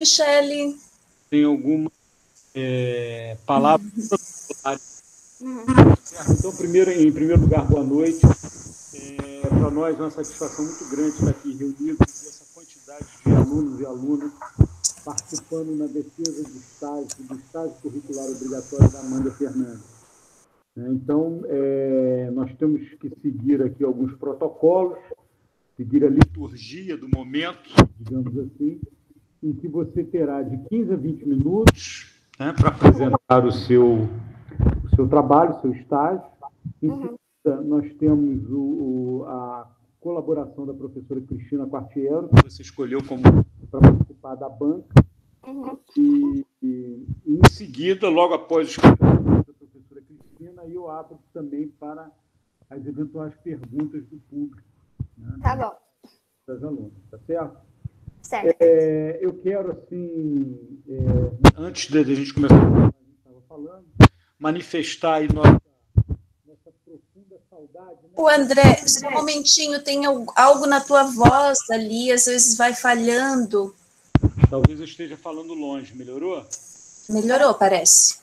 Michele. Tem alguma palavra? Então, em primeiro lugar, boa noite. Para nós é uma satisfação muito grande estar aqui reunidos, essa quantidade de alunos e alunas participando na defesa do estágio curricular obrigatório da Amanda Fernandes. Então, nós temos que seguir aqui alguns protocolos, seguir a liturgia do momento, digamos assim, em que você terá de 15 a 20 minutos para apresentar o seu trabalho, o seu estágio. Em seguida, nós temos a colaboração da professora Cristina Quartiero, que você escolheu para participar da banca. E, em seguida, logo após o da professora Cristina, eu abro também para as eventuais perguntas do público. Tá bom. Das alunas, tá certo? Certo. Eu quero, assim, antes da gente começar a falar, a gente estava falando, manifestar aí nossa profunda saudade. Né? O André, só um momentinho, tem algo na tua voz ali, às vezes vai falhando. Talvez eu esteja falando longe, melhorou? Melhorou, parece.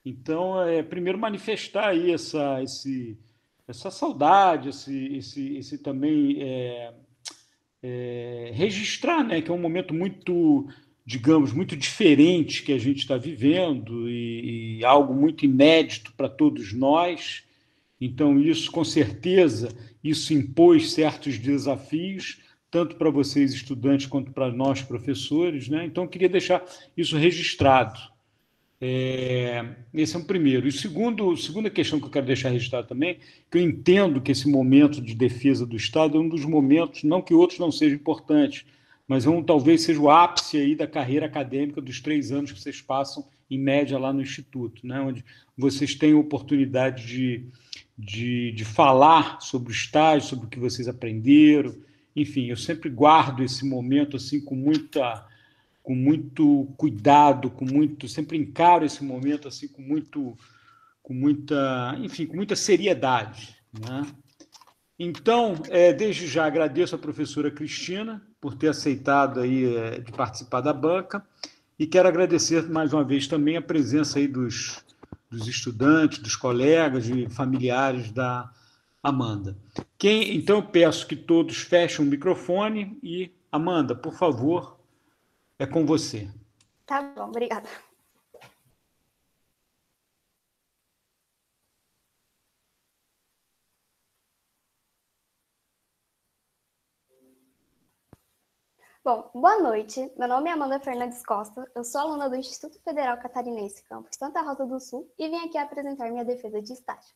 Então, primeiro manifestar aí essa saudade, esse também registrar, né, que é um momento muito, digamos, muito diferente que a gente está vivendo e algo muito inédito para todos nós. Então, isso, com certeza, isso impôs certos desafios, tanto para vocês, estudantes, quanto para nós, professores, né? Então, eu queria deixar isso registrado. Esse é o primeiro. E segunda questão que eu quero deixar registrado também, que eu entendo que esse momento de defesa do Estado é um dos momentos, não que outros não sejam importantes, mas talvez seja o ápice aí da carreira acadêmica dos 3 anos que vocês passam, em média, lá no Instituto, né? Onde vocês têm a oportunidade de falar sobre o estágio, sobre o que vocês aprenderam. Enfim, eu sempre guardo esse momento assim com muito cuidado, sempre encaro esse momento assim com muita seriedade, né? Então, desde já agradeço à professora Cristina por ter aceitado aí de participar da banca e quero agradecer mais uma vez também a presença aí dos estudantes, dos colegas e familiares da Amanda. Então, eu peço que todos fechem o microfone e, Amanda, por favor, é com você. Tá bom, obrigada. Bom, boa noite. Meu nome é Amanda Fernandes Costa. Eu sou aluna do Instituto Federal Catarinense, campus Santa Rosa do Sul, e vim aqui apresentar minha defesa de estágio.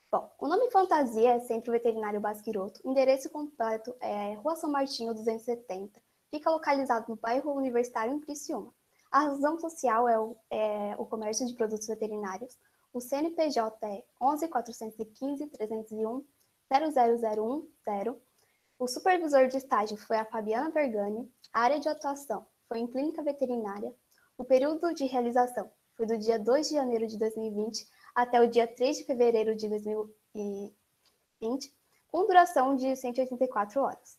Bom, o nome fantasia é Centro Veterinário Basquiroto. O endereço completo é Rua São Martinho 270. Fica localizado no bairro Universitário, em Criciúma. A razão social é o comércio de produtos veterinários. O CNPJ é 11 415 301 00010. O supervisor de estágio foi a Fabiana Vergani. A área de atuação foi em clínica veterinária. O período de realização foi do dia 2 de janeiro de 2020 até o dia 3 de fevereiro de 2020, com duração de 184 horas.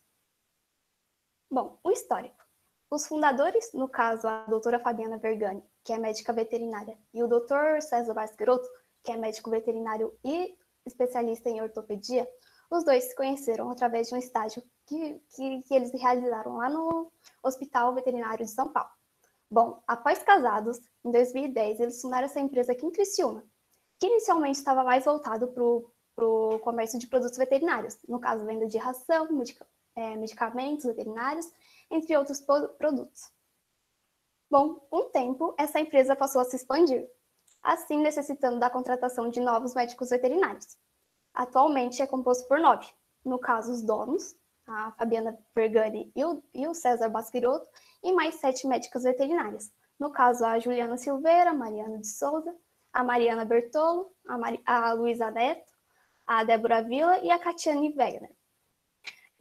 Bom, o histórico. Os fundadores, no caso a doutora Fabiana Vergani, que é médica veterinária, e o doutor César Basquerotto, que é médico veterinário e especialista em ortopedia, os dois se conheceram através de um estágio que eles realizaram lá no Hospital Veterinário de São Paulo. Bom, após casados, em 2010, eles fundaram essa empresa aqui em Criciúma, que inicialmente estava mais voltado para o comércio de produtos veterinários, no caso, venda de ração, medicamentos veterinários, entre outros produtos. Bom, com o tempo, essa empresa passou a se expandir, assim necessitando da contratação de novos médicos veterinários. Atualmente é composto por 9, no caso os donos, a Fabiana Vergani e o César Basquirotto, e mais 7 médicas veterinárias, no caso a Juliana Silveira, a Mariana de Souza, a Mariana Bertolo, a Luísa Neto, a Débora Villa e a Catiane Wegner.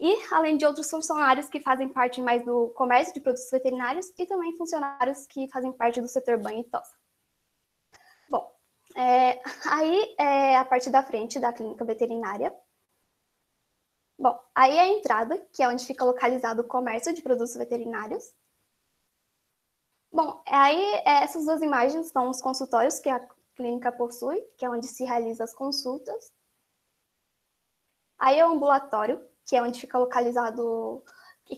E além de outros funcionários que fazem parte mais do comércio de produtos veterinários e também funcionários que fazem parte do setor banho e tosa. Bom, aí é a parte da frente da clínica veterinária. Bom, aí é a entrada, que é onde fica localizado o comércio de produtos veterinários. Bom, aí essas duas imagens são os consultórios que a clínica possui, que é onde se realizam as consultas. Aí é o ambulatório, que é onde fica localizado,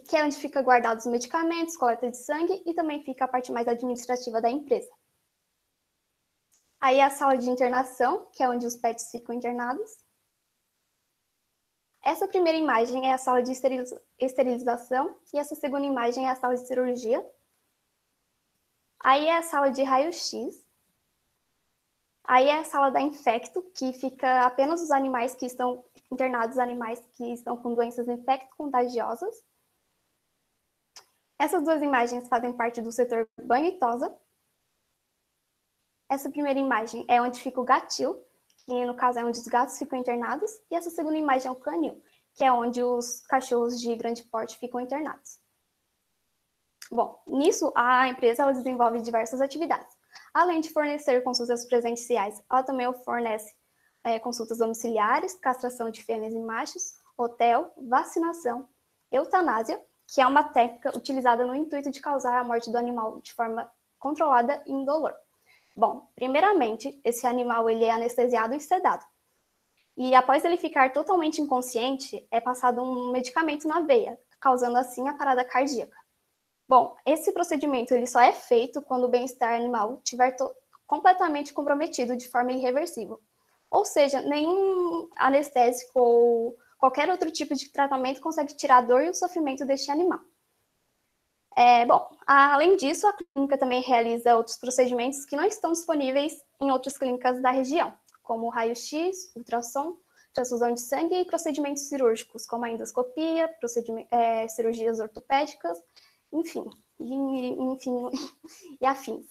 que é onde fica guardados os medicamentos, coleta de sangue e também fica a parte mais administrativa da empresa. Aí a sala de internação, que é onde os pets ficam internados. Essa primeira imagem é a sala de esterilização e essa segunda imagem é a sala de cirurgia. Aí é a sala de raio-x. Aí é a sala da infecto, que fica apenas os animais que estão internados, animais que estão com doenças infecto-contagiosas. Essas duas imagens fazem parte do setor banho e tosa. Essa primeira imagem é onde fica o gatil, que no caso é onde os gatos ficam internados, e essa segunda imagem é o canil, que é onde os cachorros de grande porte ficam internados. Bom, nisso a empresa ela desenvolve diversas atividades. Além de fornecer consultas presenciais, ela também fornece consultas domiciliares, castração de fêmeas e machos, hotel, vacinação, eutanásia, que é uma técnica utilizada no intuito de causar a morte do animal de forma controlada e indolor. Bom, primeiramente, esse animal ele é anestesiado e sedado. E após ele ficar totalmente inconsciente, é passado um medicamento na veia, causando assim a parada cardíaca. Bom, esse procedimento ele só é feito quando o bem-estar animal estiver completamente comprometido de forma irreversível. Ou seja, nenhum anestésico ou qualquer outro tipo de tratamento consegue tirar a dor e o sofrimento deste animal. Bom, além disso, a clínica também realiza outros procedimentos que não estão disponíveis em outras clínicas da região, como raio-x, ultrassom, transfusão de sangue e procedimentos cirúrgicos, como a endoscopia, cirurgias ortopédicas, enfim, e afins.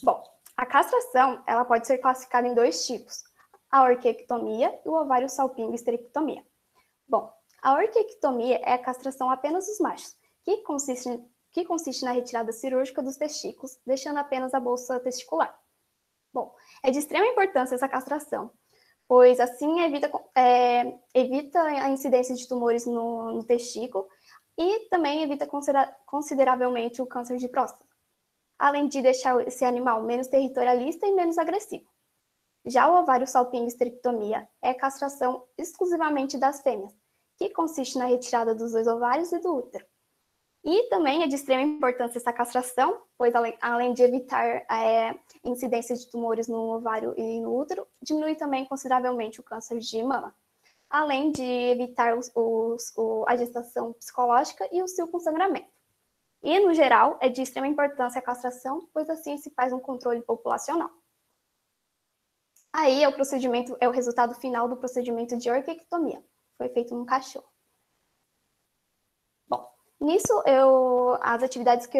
Bom, a castração ela pode ser classificada em dois tipos, a orquiectomia e o ovário salpingo-histerectomia. Bom, a orquiectomia é a castração apenas dos machos, que consiste na retirada cirúrgica dos testículos, deixando apenas a bolsa testicular. Bom, é de extrema importância essa castração, pois assim evita a incidência de tumores no testículo e também evita consideravelmente o câncer de próstata, além de deixar esse animal menos territorialista e menos agressivo. Já o ovário salpingo-histerectomia é a castração exclusivamente das fêmeas, que consiste na retirada dos dois ovários e do útero. E também é de extrema importância essa castração, pois além de evitar a incidência de tumores no ovário e no útero, diminui também consideravelmente o câncer de mama, além de evitar a gestação psicológica e o cio com sangramento. E, no geral, é de extrema importância a castração, pois assim se faz um controle populacional. Aí é o resultado final do procedimento de orquiectomia. Foi feito num cachorro. Bom, nisso as atividades que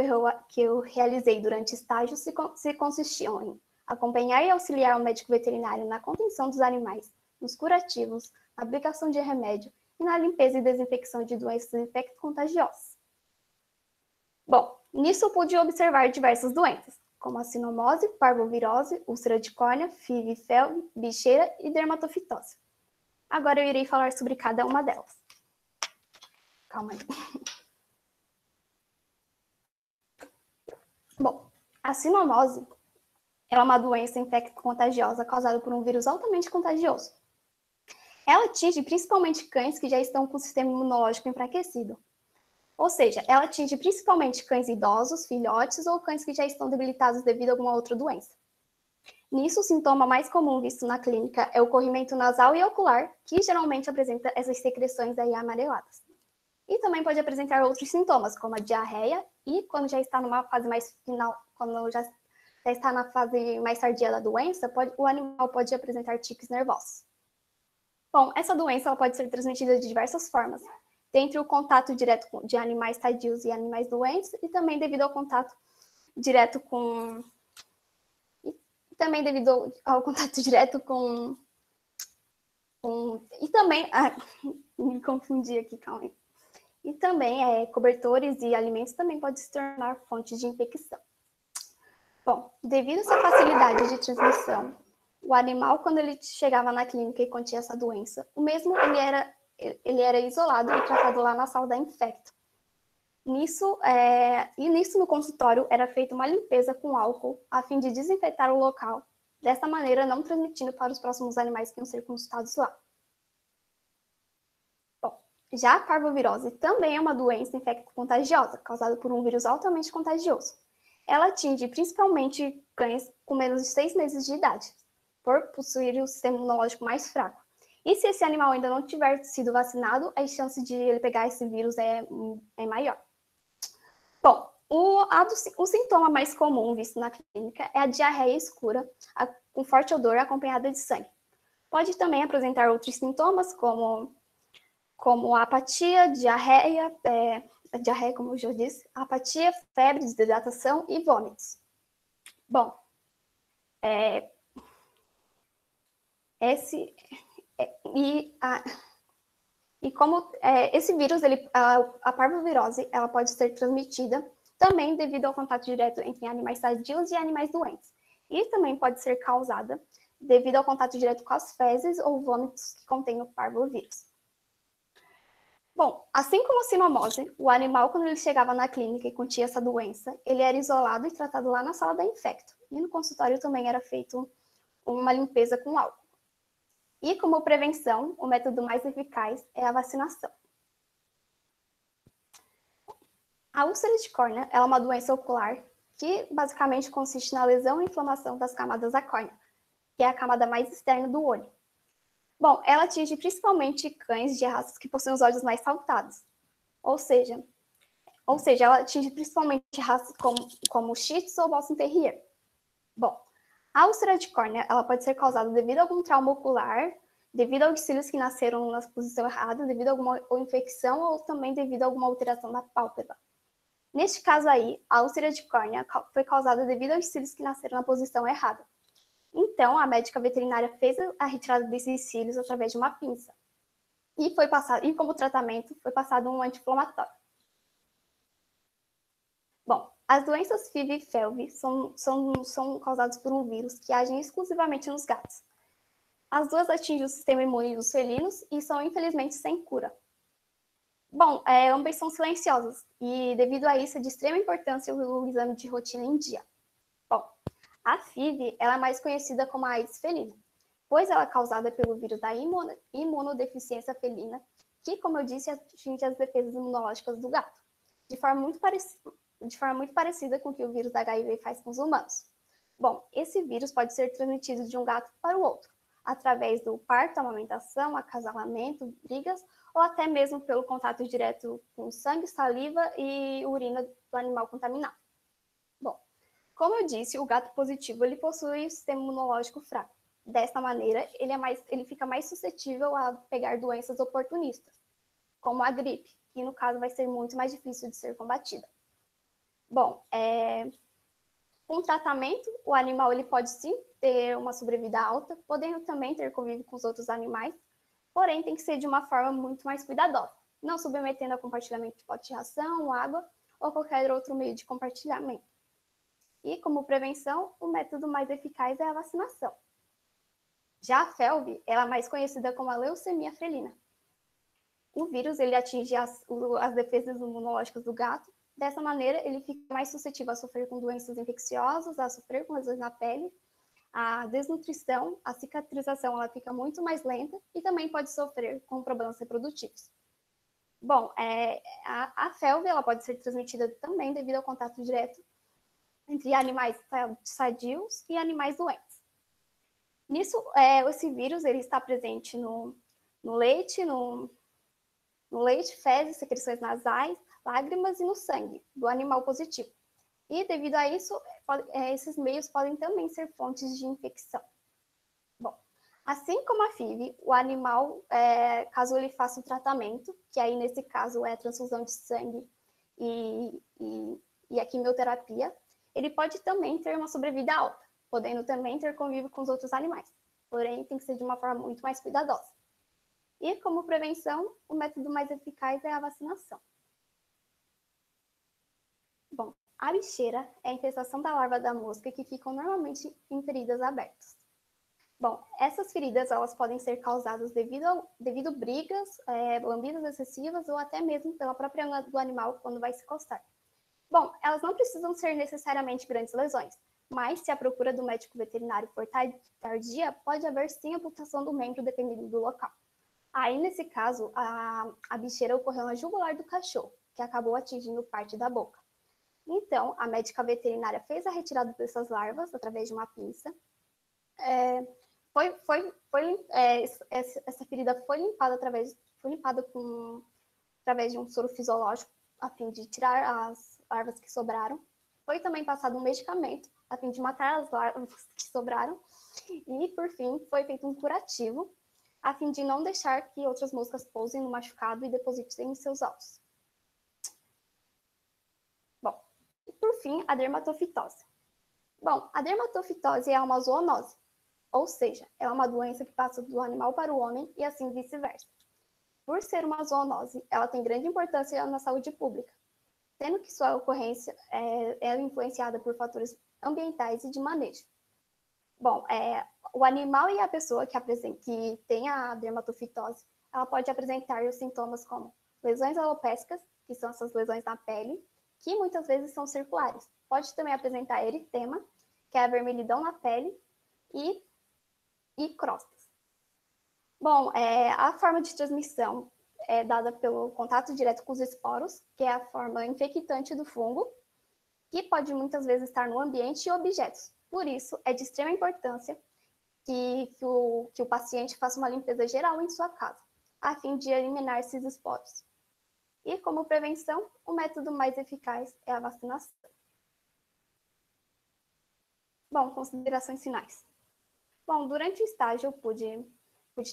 eu realizei durante estágio se consistiam em acompanhar e auxiliar o médico veterinário na contenção dos animais, nos curativos, na aplicação de remédio e na limpeza e desinfecção de doenças infecto-contagiosas. Bom, nisso eu pude observar diversas doenças, como a sinomose, parvovirose, úlcera de córnea, FIV, felve, bicheira e dermatofitose. Agora eu irei falar sobre cada uma delas. Calma aí. Bom, a sinomose é uma doença infecto-contagiosa causada por um vírus altamente contagioso. Ela atinge principalmente cães que já estão com o sistema imunológico enfraquecido. Ou seja, ela atinge principalmente cães idosos, filhotes ou cães que já estão debilitados devido a alguma outra doença. Nisso, o sintoma mais comum visto na clínica é o corrimento nasal e ocular, que geralmente apresenta essas secreções aí amareladas. E também pode apresentar outros sintomas, como a diarreia e, quando já está numa fase mais final, quando já está na fase mais tardia da doença, o animal pode apresentar tiques nervosos. Bom, essa doença ela pode ser transmitida de diversas formas, dentre o contato direto de animais sadios e animais doentes, e também devido ao contato direto com... E também... me confundi aqui, calma aí. E também cobertores e alimentos também podem se tornar fontes de infecção. Bom, devido a essa facilidade de transmissão, o animal, quando ele chegava na clínica e continha essa doença, o mesmo ele era isolado e tratado lá na sala da infecto. Nisso no consultório era feita uma limpeza com álcool a fim de desinfetar o local, dessa maneira não transmitindo para os próximos animais que iam ser consultados lá. Bom, já a parvovirose também é uma doença infecto-contagiosa, causada por um vírus altamente contagioso. Ela atinge principalmente cães com menos de 6 meses de idade, por possuir o sistema imunológico mais fraco. E se esse animal ainda não tiver sido vacinado, a chance de ele pegar esse vírus é maior. Bom, o sintoma mais comum visto na clínica é a diarreia escura, com forte odor acompanhada de sangue. Pode também apresentar outros sintomas, como a apatia, diarreia, como eu já disse, apatia, febre, desidratação e vômitos. Bom, esse vírus, a parvovirose, ela pode ser transmitida também devido ao contato direto entre animais sadios e animais doentes. E também pode ser causada devido ao contato direto com as fezes ou vômitos que contêm o parvovírus. Bom, assim como a sinomose, o animal, quando ele chegava na clínica e continha essa doença, ele era isolado e tratado lá na sala da infecto. E no consultório também era feito uma limpeza com álcool. E como prevenção, o método mais eficaz é a vacinação. A úlcera de córnea é uma doença ocular que basicamente consiste na lesão e inflamação das camadas da córnea, que é a camada mais externa do olho. Bom, ela atinge principalmente cães de raças que possuem os olhos mais saltados. Ou seja, ela atinge principalmente raças como Shih Tzu ou Boston Terrier. Bom, a úlcera de córnea ela pode ser causada devido a algum trauma ocular, devido aos cílios que nasceram na posição errada, devido a alguma infecção ou também devido a alguma alteração da pálpebra. Neste caso aí, a úlcera de córnea foi causada devido aos cílios que nasceram na posição errada. Então, a médica veterinária fez a retirada desses cílios através de uma pinça. E como tratamento, foi passado um anti-inflamatório. Bom, as doenças FIV e FeLV são causadas por um vírus que age exclusivamente nos gatos. As duas atingem o sistema imune dos felinos e são, infelizmente, sem cura. Bom, ambas são silenciosas e, devido a isso, é de extrema importância o exame de rotina em dia. Bom, a FIV ela é mais conhecida como a AIDS felina, pois ela é causada pelo vírus da imunodeficiência felina, que, como eu disse, atinge as defesas imunológicas do gato, de forma muito parecida com o que o vírus da HIV faz com os humanos. Bom, esse vírus pode ser transmitido de um gato para o outro, através do parto, amamentação, acasalamento, brigas, ou até mesmo pelo contato direto com sangue, saliva e urina do animal contaminado. Bom, como eu disse, o gato positivo ele possui um sistema imunológico fraco. Dessa maneira, ele fica mais suscetível a pegar doenças oportunistas, como a gripe, que no caso vai ser muito mais difícil de ser combatida. Bom, com tratamento, o animal ele pode sim ter uma sobrevida alta, podendo também ter convívio com os outros animais, porém tem que ser de uma forma muito mais cuidadosa, não submetendo a compartilhamento de pote de ração, água ou qualquer outro meio de compartilhamento. E como prevenção, o método mais eficaz é a vacinação. Já a FeLV, ela é mais conhecida como a leucemia felina. O vírus ele atinge as defesas imunológicas do gato. Dessa maneira, ele fica mais suscetível a sofrer com doenças infecciosas, a sofrer com lesões na pele, a desnutrição, a cicatrização ela fica muito mais lenta e também pode sofrer com problemas reprodutivos. Bom, a FeLV ela pode ser transmitida também devido ao contato direto entre animais sadios e animais doentes. Nisso, esse vírus ele está presente no leite, no leite, fezes, secreções nasais, lágrimas e no sangue do animal positivo. E, devido a isso, esses meios podem também ser fontes de infecção. Bom, assim como a FIV, o animal, caso ele faça o tratamento, que aí nesse caso é a transfusão de sangue e a quimioterapia, ele pode também ter uma sobrevida alta, podendo também ter convívio com os outros animais. Porém, tem que ser de uma forma muito mais cuidadosa. E, como prevenção, o método mais eficaz é a vacinação. Bom, a bicheira é a infestação da larva da mosca que ficam normalmente em feridas abertas. Bom, essas feridas elas podem ser causadas devido brigas, lambidas excessivas ou até mesmo pela própria ângulo do animal quando vai se coçar. Bom, elas não precisam ser necessariamente grandes lesões, mas se a procura do médico veterinário for tardia, pode haver sim amputação do membro dependendo do local. Aí, nesse caso, a bicheira ocorreu na jugular do cachorro, que acabou atingindo parte da boca. Então, a médica veterinária fez a retirada dessas larvas através de uma pinça. Essa ferida foi limpada através de um soro fisiológico, a fim de tirar as larvas que sobraram. Foi também passado um medicamento, a fim de matar as larvas que sobraram. E, por fim, foi feito um curativo, a fim de não deixar que outras moscas pousem no machucado e depositem em seus ossos. Bom, e por fim, a dermatofitose. Bom, a dermatofitose é uma zoonose, ou seja, é uma doença que passa do animal para o homem e assim vice-versa. Por ser uma zoonose, ela tem grande importância na saúde pública, sendo que sua ocorrência é influenciada por fatores ambientais e de manejo. Bom, o animal e a pessoa que tem a dermatofitose, ela pode apresentar os sintomas como lesões alopécicas, que são essas lesões na pele, que muitas vezes são circulares. Pode também apresentar eritema, que é a vermelhidão na pele, e crostas. Bom, a forma de transmissão é dada pelo contato direto com os esporos, que é a forma infectante do fungo, que pode muitas vezes estar no ambiente e objetos. Por isso, é de extrema importância que o paciente faça uma limpeza geral em sua casa, a fim de eliminar esses esporos. E, como prevenção, o método mais eficaz é a vacinação. Bom, considerações finais. Bom, durante o estágio eu pude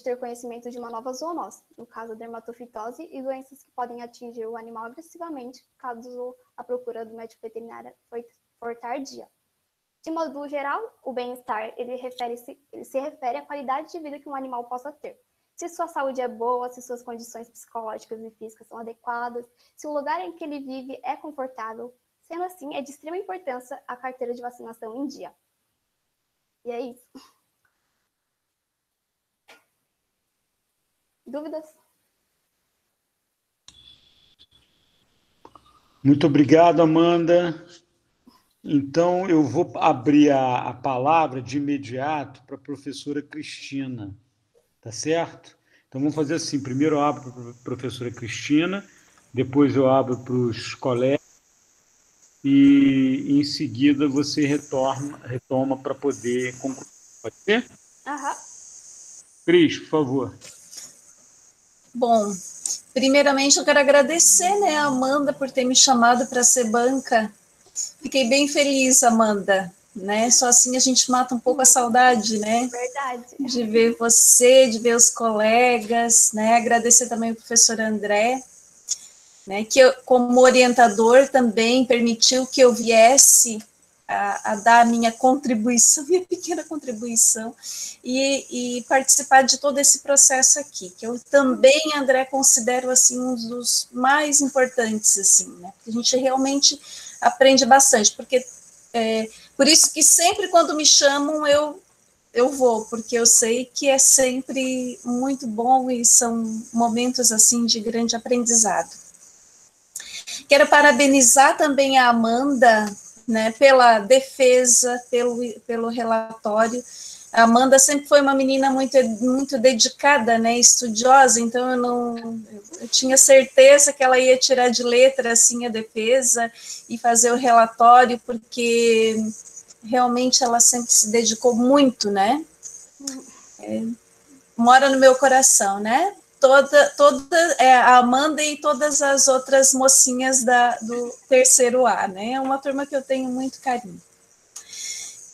ter conhecimento de uma nova zoonose, no caso a dermatofitose, e doenças que podem atingir o animal agressivamente, caso a procura do médico veterinário for tardia. De modo geral, o bem-estar ele se refere à qualidade de vida que um animal possa ter. Se sua saúde é boa, se suas condições psicológicas e físicas são adequadas, se o lugar em que ele vive é confortável. Sendo assim, é de extrema importância a carteira de vacinação em dia. E é isso. Dúvidas? Muito obrigado, Amanda. Então, eu vou abrir a palavra de imediato para a professora Cristina, tá certo? Então, vamos fazer assim, primeiro eu abro para a professora Cristina, depois eu abro para os colegas, e em seguida você retoma para poder concluir. Pode ser? Aham. Cris, por favor. Bom, primeiramente eu quero agradecer, né, a Amanda por ter me chamado para ser banca. Fiquei bem feliz, Amanda, né? Só assim a gente mata um pouco a saudade, né? Verdade. De ver você, de ver os colegas, né? Agradecer também ao professor André, né? Que eu, como orientador também permitiu que eu viesse a dar a minha contribuição, minha pequena contribuição, e participar de todo esse processo aqui, que eu também, André, considero assim um dos mais importantes, assim, né? Porque a gente realmente aprende bastante, porque por isso que sempre quando me chamam eu vou, porque eu sei que é sempre muito bom e são momentos assim de grande aprendizado. Quero parabenizar também a Amanda, né, pela defesa, pelo relatório. A Amanda sempre foi uma menina muito dedicada, né, estudiosa, então eu tinha certeza que ela ia tirar de letra assim a defesa e fazer o relatório, porque realmente ela sempre se dedicou muito, né? Mora no meu coração, né? A Amanda e todas as outras mocinhas do terceiro A, né? É uma turma que eu tenho muito carinho.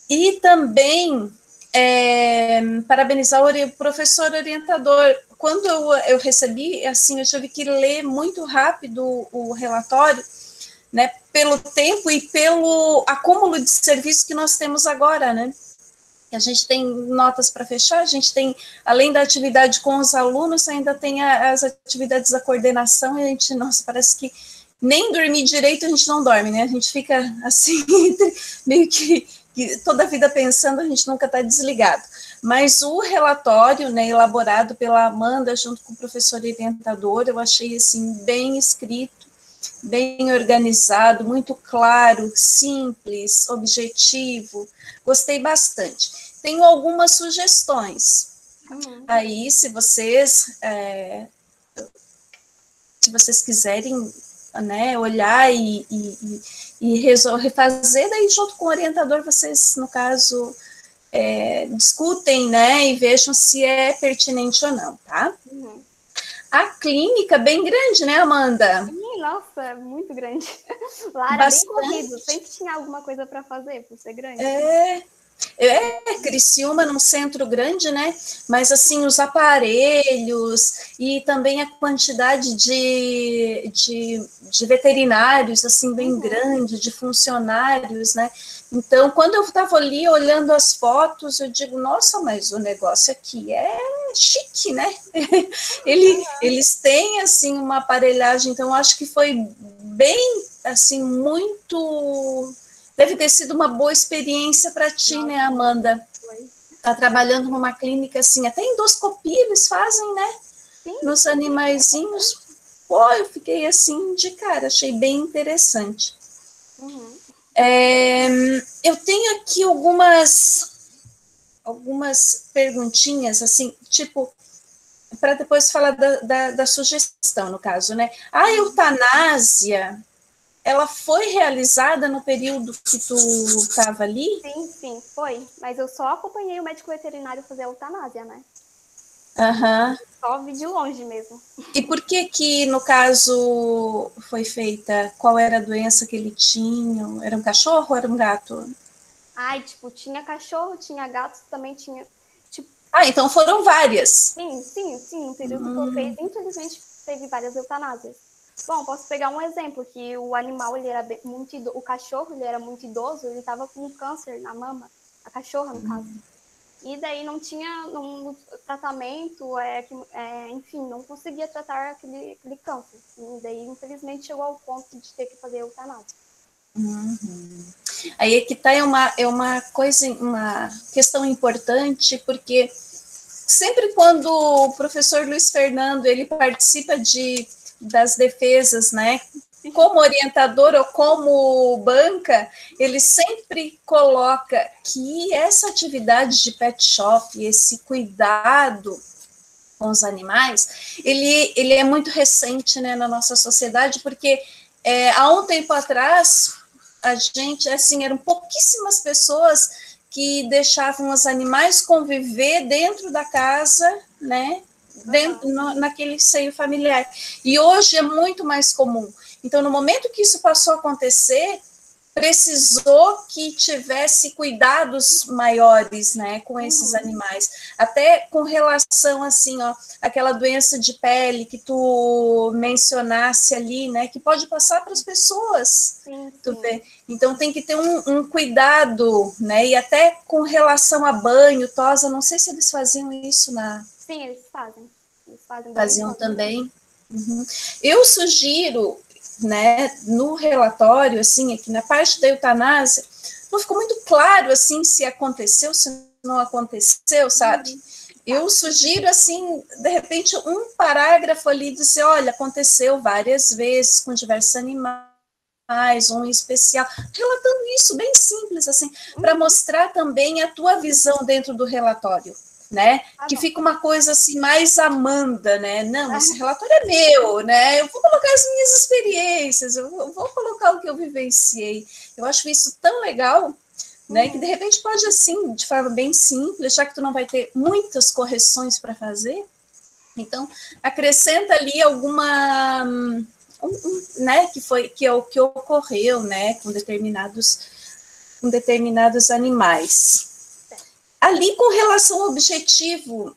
E também parabenizar o professor orientador. Quando eu recebi, assim, eu tive que ler muito rápido o relatório, né? Pelo tempo e pelo acúmulo de serviço que nós temos agora, né? A gente tem notas para fechar, a gente tem, além da atividade com os alunos, ainda tem as atividades da coordenação, e a gente, nossa, parece que nem dormir direito a gente não dorme, né? A gente fica assim, meio que que toda a vida pensando, a gente nunca está desligado. Mas o relatório, né, elaborado pela Amanda, junto com o professor orientador, eu achei, assim, bem escrito, bem organizado, muito claro, simples, objetivo, gostei bastante. Tenho algumas sugestões. Aí, se vocês quiserem, né, olhar e refazer, daí junto com o orientador, vocês, no caso, discutem, né, e vejam se é pertinente ou não, tá? A clínica bem grande, né, Amanda? Sim, nossa, muito grande. Lá era bem corrido, sempre tinha alguma coisa para fazer, por ser grande. Criciúma num centro grande, né? Mas assim, os aparelhos e também a quantidade de veterinários, assim, bem grande, de funcionários, né? Então, quando eu estava ali olhando as fotos, eu digo, nossa, mas o negócio aqui é chique, né? Eles têm, assim, uma aparelhagem, então acho que foi bem, assim, muito... Deve ter sido uma boa experiência para ti, né, Amanda? Tá trabalhando numa clínica, assim, até endoscopia eles fazem, né? Sim. Nos animaizinhos. Pô, eu fiquei, assim, de cara, achei bem interessante. Eu tenho aqui algumas perguntinhas, assim, tipo, para depois falar da sugestão, no caso, né? A eutanásia... Ela foi realizada no período que tu estava ali? Sim, foi. Mas eu só acompanhei o médico veterinário fazer a eutanásia, né? Só vi de longe mesmo. E por que, no caso, foi feita? Qual era a doença que ele tinha? Era um cachorro ou era um gato? Ai, tipo, tinha cachorro, tinha gato, também tinha... Tipo... então foram várias. Sim. No período que eu fiz, infelizmente, teve várias eutanásias. Bom, posso pegar um exemplo, que o animal, ele era muito idoso, o cachorro, ele era muito idoso, ele estava com câncer na mama, a cachorra, no caso. E daí não tinha tratamento, enfim, não conseguia tratar aquele câncer. E daí, infelizmente, chegou ao ponto de ter que fazer eutanásia. Aí é que tá, uma questão importante, porque sempre quando o professor Luiz Fernando, ele participa das defesas, né, como orientador ou como banca, ele sempre coloca que essa atividade de pet shop, esse cuidado com os animais, ele é muito recente, né, na nossa sociedade, porque há um tempo atrás, a gente, assim, eram pouquíssimas pessoas que deixavam os animais conviver dentro da casa, né, naquele seio familiar. E hoje é muito mais comum. Então, no momento que isso passou a acontecer, precisou que tivesse cuidados maiores, né, com esses animais. Até com relação, assim, ó, aquela doença de pele que tu mencionasse ali, né, que pode passar para as pessoas. Sim. Tu vê? Então, tem que ter um cuidado, né, e até com relação a banho, tosa, não sei se eles faziam isso Sim, eles fazem. Faziam também. Eu sugiro, né, no relatório, assim, aqui na parte da eutanásia, não ficou muito claro, assim, se aconteceu, se não aconteceu, sabe? Eu sugiro, assim, de repente, um parágrafo ali, dizer, olha, aconteceu várias vezes com diversos animais, um especial, relatando isso, bem simples, assim, para mostrar também a tua visão dentro do relatório, né, que fica uma coisa assim, mais Amanda, né, não, esse relatório é meu, né, eu vou colocar as minhas experiências, eu vou colocar o que eu vivenciei, eu acho isso tão legal, né, que de repente pode, assim, de forma bem simples, já que tu não vai ter muitas correções para fazer, então, acrescenta ali alguma, né, que é o que ocorreu, né, com determinados animais. Ali, com relação ao objetivo,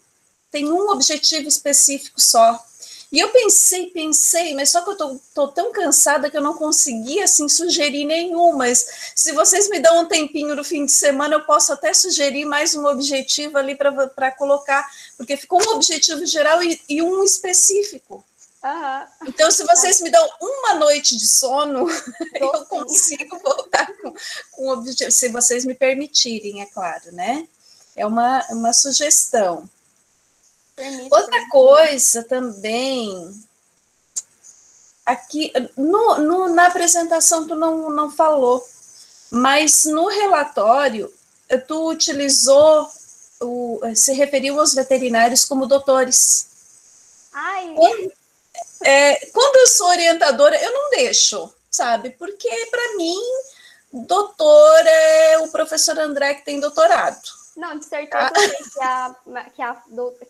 tem um objetivo específico só. E eu pensei, mas só que eu tô tão cansada que eu não consegui, assim, sugerir nenhum, mas se vocês me dão um tempinho no fim de semana, eu posso até sugerir mais um objetivo ali para colocar, porque ficou um objetivo geral e um específico. Então, se vocês me dão uma noite de sono, eu consigo voltar com com objetivo, se vocês me permitirem, é claro, né? É uma sugestão. Outra coisa também, aqui, na apresentação tu não falou, mas no relatório tu utilizou, se referiu aos veterinários como doutores. Ai! Quando eu sou orientadora, eu não deixo, sabe? Porque, para mim, doutor é o professor André que tem doutorado. Não, de certeza eu sei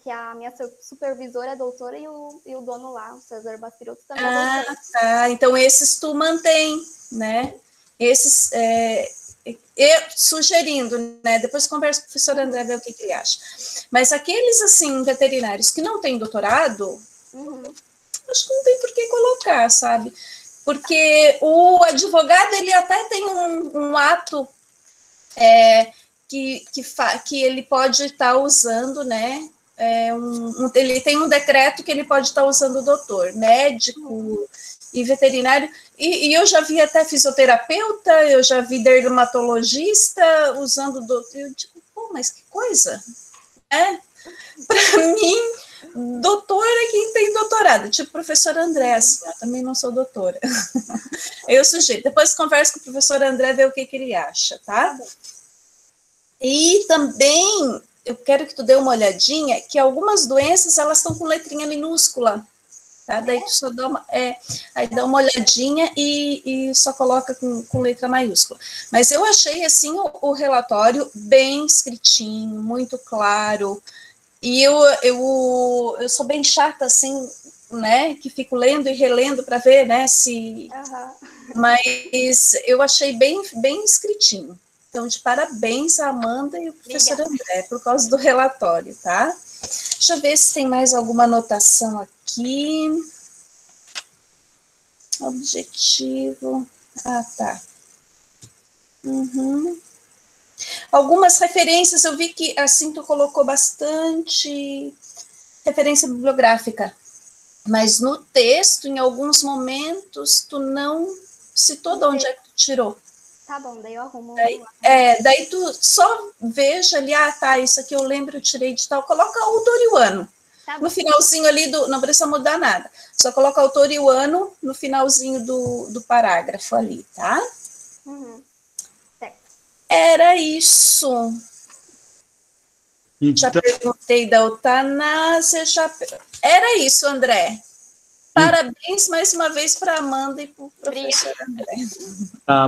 que a minha supervisora é doutora e o dono lá, o César Bastiroto, também é doutor. Tá. Então, esses tu mantém, né? Esses, sugerindo, né? Depois converso com o professor André, ver o que ele acha. Mas aqueles, assim, veterinários que não têm doutorado, acho que não tem por que colocar, sabe? Porque o advogado, ele até tem um ato que ele pode estar usando, né? Ele tem um decreto que ele pode estar usando o doutor, médico e veterinário, e eu já vi até fisioterapeuta, eu já vi dermatologista usando o doutor, eu digo, pô, mas que coisa, né? Para mim, doutor é quem tem doutorado, tipo professor André, assim, eu também não sou doutora. Eu sugiro, depois converso com o professor André, ver o que ele acha, tá? E também, eu quero que tu dê uma olhadinha, que algumas doenças, elas estão com letrinha minúscula, tá? Daí tu só dá aí dá uma olhadinha e só coloca com letra maiúscula. Mas eu achei, assim, o relatório bem escritinho, muito claro, e eu sou bem chata, assim, né, que fico lendo e relendo para ver, né, se... Mas eu achei bem escritinho. Então, de parabéns a Amanda e o professor André, por causa do relatório, tá? Deixa eu ver se tem mais alguma anotação aqui. Objetivo. Ah, tá. Algumas referências, eu vi que, assim, tu colocou bastante referência bibliográfica, mas no texto, em alguns momentos, tu não citou de onde é que tu tirou. Tá bom, daí eu arrumo. Daí tu só veja ali, tá, isso aqui eu lembro, eu tirei de tal, coloca o autor e o ano. Tá, no finalzinho ali, não precisa mudar nada, só coloca o autor e o ano no finalzinho do parágrafo ali, tá? Certo. Era isso. Então, já perguntei da eutanásia, era isso, André. Parabéns mais uma vez para a Amanda e para o professor André.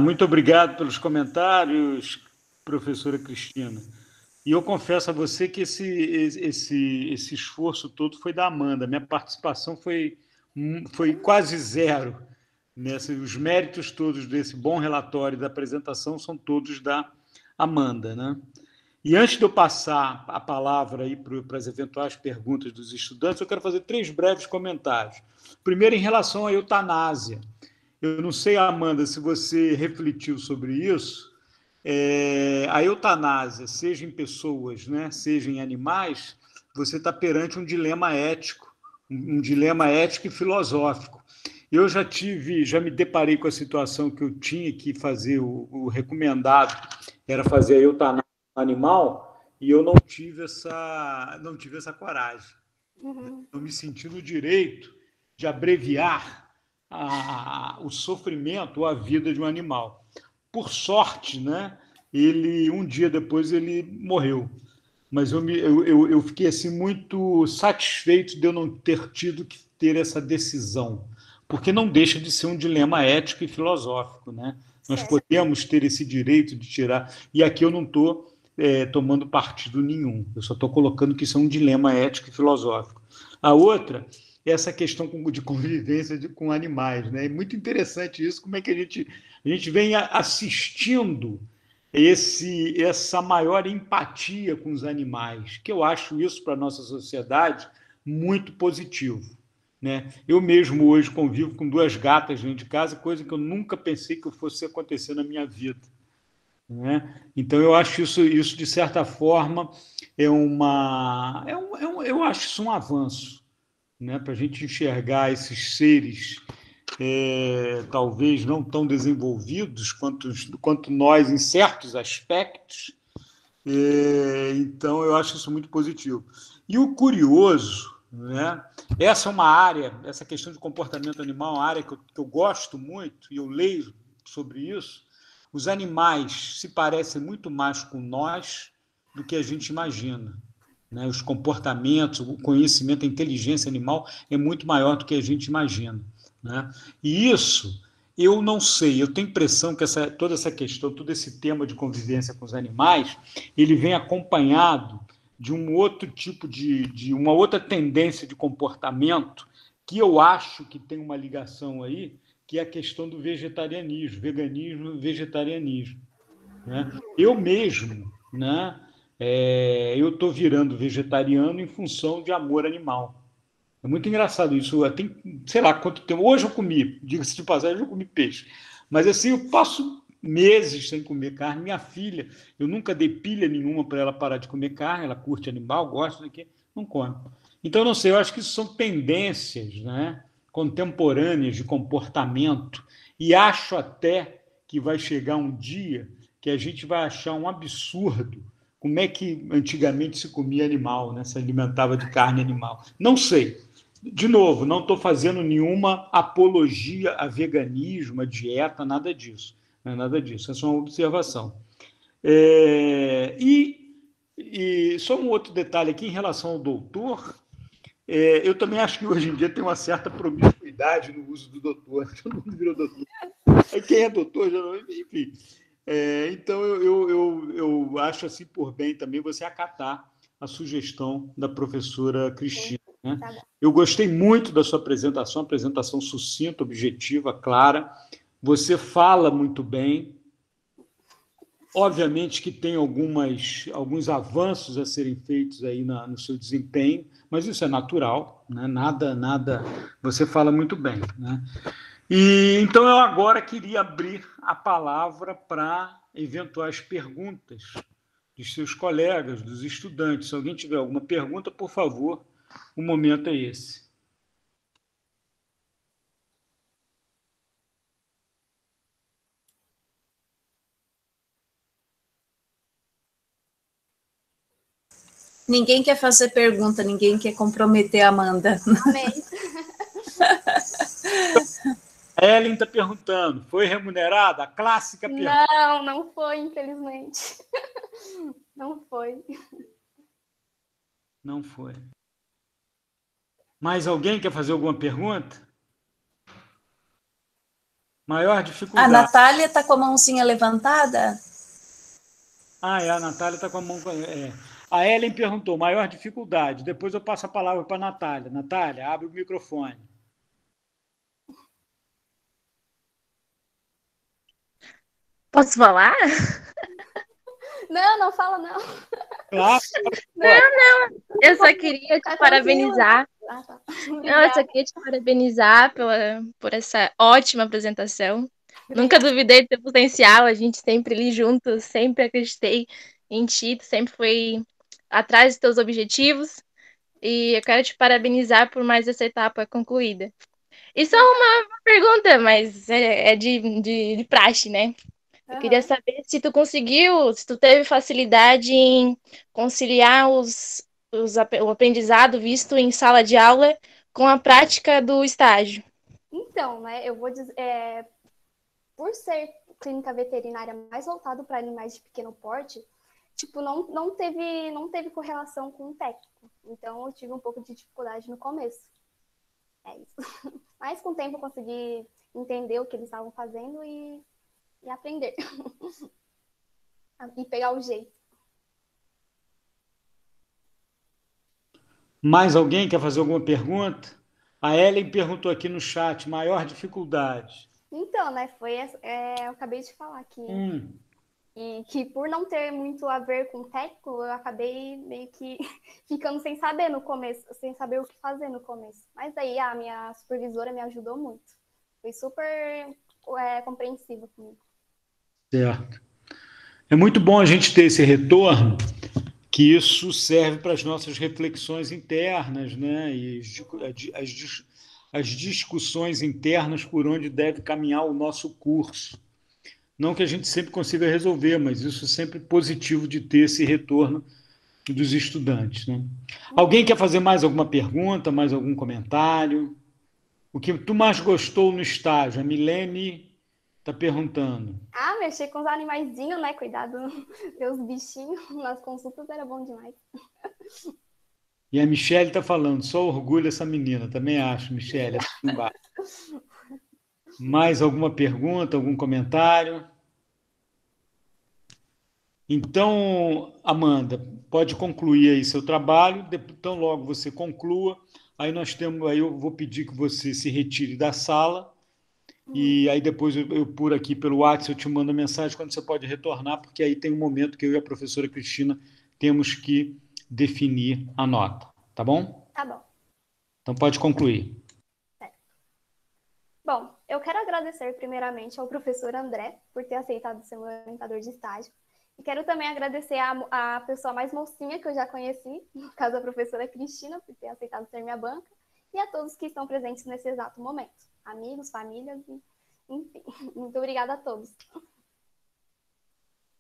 Muito obrigado pelos comentários, professora Cristina. E eu confesso a você que esse esforço todo foi da Amanda. Minha participação foi quase zero. Os méritos todos desse bom relatório da apresentação são todos da Amanda, né? E antes de eu passar a palavra aí para as eventuais perguntas dos estudantes, eu quero fazer 3 breves comentários. Primeiro, em relação à eutanásia. Eu não sei, Amanda, se você refletiu sobre isso. A eutanásia, seja em pessoas, né, seja em animais, você está perante um dilema ético e filosófico. Eu já me deparei com a situação que eu tinha que fazer, o recomendado era fazer a eutanásia animal, e eu não tive essa coragem. Eu me senti no direito de abreviar o sofrimento ou a vida de um animal. Por sorte, né, um dia depois ele morreu. Mas eu fiquei assim, muito satisfeito de eu não ter tido que ter essa decisão, porque não deixa de ser um dilema ético e filosófico, né? Nós podemos ter esse direito de tirar, e aqui eu não estou tomando partido nenhum, eu só estou colocando que isso é um dilema ético e filosófico. A outra é essa questão de convivência com animais, né? É muito interessante isso, como é que a gente vem assistindo essa maior empatia com os animais, que eu acho isso para a nossa sociedade muito positivo, né? Eu mesmo hoje convivo com 2 gatas dentro de casa, coisa que eu nunca pensei que fosse acontecer na minha vida, né? Então eu acho isso de certa forma eu acho isso um avanço, né? Para a gente enxergar esses seres talvez não tão desenvolvidos quanto nós em certos aspectos. Então, eu acho isso muito positivo. E o curioso, né? Essa é uma área, essa questão de comportamento animal é uma área que eu gosto muito, e eu leio sobre isso. Os animais se parecem muito mais com nós do que a gente imagina. Né? Os comportamentos, o conhecimento, a inteligência animal é muito maior do que a gente imagina. Né? E isso, eu não sei, eu tenho a impressão que toda essa questão, todo esse tema de convivência com os animais, ele vem acompanhado de um outro tipo de uma outra tendência de comportamento que eu acho que tem uma ligação aí, que é a questão do vegetarianismo, veganismo e vegetarianismo. Né? Eu mesmo, né, eu estou virando vegetariano em função de amor animal. É muito engraçado isso. Tem, sei lá quanto tempo. Hoje eu comi, diga-se de passagem, eu comi peixe. Mas assim, eu passo meses sem comer carne. Minha filha, eu nunca dei pilha nenhuma para ela parar de comer carne. Ela curte animal, gosta daqui, não come. Então, não sei, eu acho que isso são tendências, né, contemporâneas de comportamento. E acho até que vai chegar um dia que a gente vai achar um absurdo como é que antigamente se comia animal, né? Se alimentava de carne animal. Não sei. De novo, não estou fazendo nenhuma apologia a veganismo, a dieta, nada disso. Não é nada disso, é só uma observação. E só um outro detalhe aqui em relação ao doutor, eu também acho que hoje em dia tem uma certa promiscuidade no uso do doutor. Todo mundo virou doutor. Aí quem é doutor, já não... enfim... Então, eu acho assim por bem também você acatar a sugestão da professora Cristina. Né? Eu gostei muito da sua apresentação sucinta, objetiva, clara. Você fala muito bem. Obviamente que tem alguns avanços a serem feitos aí no seu desempenho, mas isso é natural, né? Nada. Você fala muito bem, né? E então eu agora queria abrir a palavra para eventuais perguntas dos seus colegas, dos estudantes. Se alguém tiver alguma pergunta, por favor, o momento é esse. Ninguém quer fazer pergunta, ninguém quer comprometer a Amanda. Amém. A Ellen está perguntando, foi remunerada? A clássica pergunta. Não foi, infelizmente. Não foi. Não foi. Mais alguém quer fazer alguma pergunta? Maior dificuldade. A Natália está com a mãozinha levantada? A Natália está com a mão... A Ellen perguntou, maior dificuldade. Depois eu passo a palavra para a Natália. Natália, abre o microfone. Posso falar? Não fala, não. Claro. Não. Eu só queria te parabenizar. Tá. Não, eu só queria te parabenizar por essa ótima apresentação. Nunca duvidei do teu potencial, a gente sempre ali juntos, sempre acreditei em ti, tu sempre foi atrás dos teus objetivos. E eu quero te parabenizar por mais essa etapa concluída. E só uma pergunta, mas é de praxe, né? Eu queria saber se tu teve facilidade em conciliar o aprendizado visto em sala de aula com a prática do estágio. Então, né, eu vou dizer, por ser clínica veterinária mais voltado para animais de pequeno porte, tipo, não teve correlação com o técnico. Então, eu tive um pouco de dificuldade no começo. É isso. Mas com o tempo eu consegui entender o que eles estavam fazendo e aprender. E pegar o jeito. Mais alguém quer fazer alguma pergunta? A Ellen perguntou aqui no chat, maior dificuldade. Então, né, eu acabei de falar que por não ter muito a ver com o técnico, eu acabei meio que ficando sem saber no começo, sem saber o que fazer no começo. Mas aí a minha supervisora me ajudou muito. Foi super compreensiva comigo. Certo. É muito bom a gente ter esse retorno, que isso serve para as nossas reflexões internas, né? E as discussões internas por onde deve caminhar o nosso curso. Não que a gente sempre consiga resolver, mas isso é sempre positivo de ter esse retorno dos estudantes, né? Alguém quer fazer mais alguma pergunta, mais algum comentário? O que tu mais gostou no estágio? A Milene está perguntando. Ah, mexer com os animaizinhos, né? Cuidar dos meus bichinhos nas consultas era bom demais. E a Michelle está falando, só orgulho essa menina, também acho, Michelle. Mais alguma pergunta, algum comentário? Então, Amanda, pode concluir aí seu trabalho, então logo você conclua, aí eu vou pedir que você se retire da sala, e aí depois eu por aqui pelo WhatsApp eu te mando a mensagem quando você pode retornar, porque aí tem um momento que eu e a professora Cristina temos que definir a nota, tá bom? Tá bom. Então pode concluir. Bom, eu quero agradecer primeiramente ao professor André por ter aceitado ser meu orientador de estágio. E quero também agradecer a pessoa mais mocinha que eu já conheci, no caso a professora Cristina, por ter aceitado ser minha banca, e a todos que estão presentes nesse exato momento. Amigos, famílias, enfim. Muito obrigada a todos.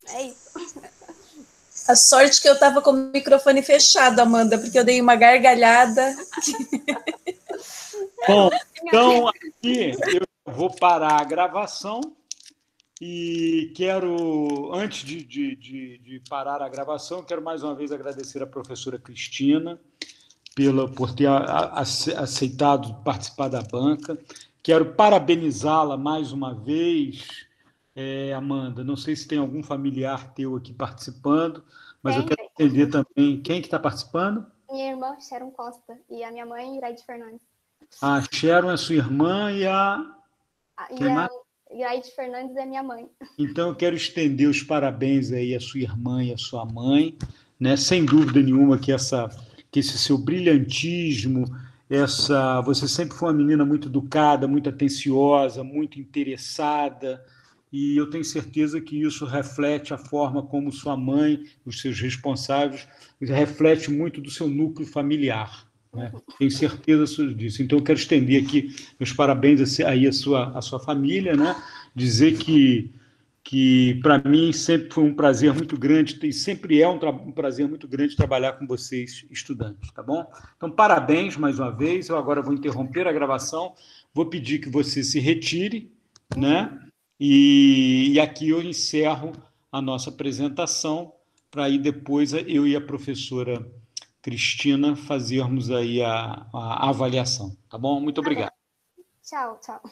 É isso. A sorte que eu estava com o microfone fechado, Amanda, porque eu dei uma gargalhada. Bom, então aqui eu vou parar a gravação e quero, antes de parar a gravação, quero mais uma vez agradecer a professora Cristina por ter aceitado participar da banca. Quero parabenizá-la mais uma vez, Amanda. Não sei se tem algum familiar teu aqui participando, mas eu quero entender também quem que está participando. Minha irmã, Sharon Costa, e a minha mãe, Iraide Fernandes. A Sharon é sua irmã e a... Iraide Fernandes é minha mãe. Então, eu quero estender os parabéns aí à sua irmã e à sua mãe, né? Sem dúvida nenhuma que esse seu brilhantismo, você sempre foi uma menina muito educada, muito atenciosa, muito interessada, e eu tenho certeza que isso reflete a forma como sua mãe, os seus responsáveis, reflete muito do seu núcleo familiar, né? Tenho certeza disso. Então, eu quero estender aqui meus parabéns aí à sua família, né? Dizer que para mim sempre foi um prazer muito grande, e sempre é um prazer muito grande trabalhar com vocês, estudantes, tá bom? Então, parabéns mais uma vez. Eu agora vou interromper a gravação, vou pedir que você se retire, né? E aqui eu encerro a nossa apresentação, para aí depois eu e a professora Cristina fazermos aí a avaliação, tá bom? Muito obrigado. Tchau, tchau.